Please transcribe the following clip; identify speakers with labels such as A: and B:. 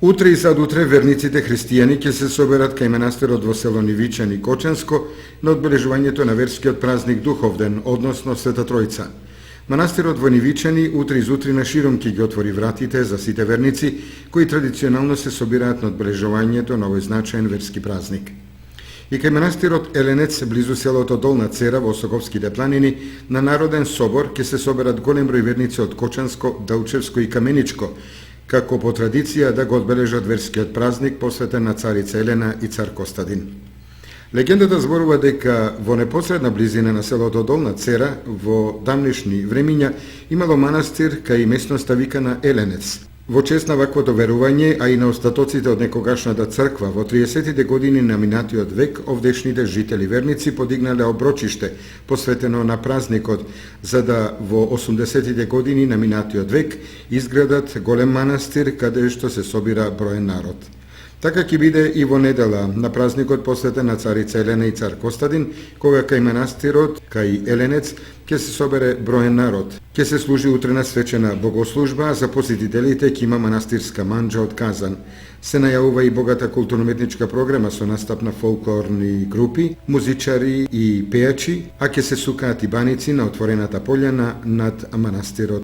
A: Утре и задутре верниците христијани ќе се соберат кај манастирот во село Нивичани Кочанско на одбележувањето на верскиот празник Духовден, односно Света Тројца. Манастирот во Нивичани утре изутрина широм ќе ги отвори вратите за сите верници кои традиционално се собираат на одбележувањето на овој значаен верски празник. И кај манастирот Еленец, близу селото Долна Цера во Осоговските планини, на Народен собор ќе се соберат голем број верници од Кочанско, Далчевско и Каменичко, како по традиција да го одбележат верскиот празник посветен на царица Елена и цар Костадин. Легендата зборува дека во непосредна близина на селото Долна Цера во давнишни времиња имало манастир кај местноста викана Еленец. Во чест на ваквото верување, а и на остатоците од некогашната црква, во 30-тите години на минатиот век, овдешните жители верници подигнале оброчиште посветено на празникот, за да во 80-тите години на минатиот век изградат голем манастир каде што се собира броен народ. Така ќе биде и во недела на празникот посветен на царица Елена и цар Костадин, кога кај манастирот, кај Еленец, ќе се собере броен народ. Ќе се служи утрена свечена богослужба, а за посетителите ќе има манастирска манџа од казан. Се најавува и богата културно-уметничка програма со настап на фолклорни групи, музичари и пејачи, а ќе се сукаат и баници на отворената пољана над манастирот.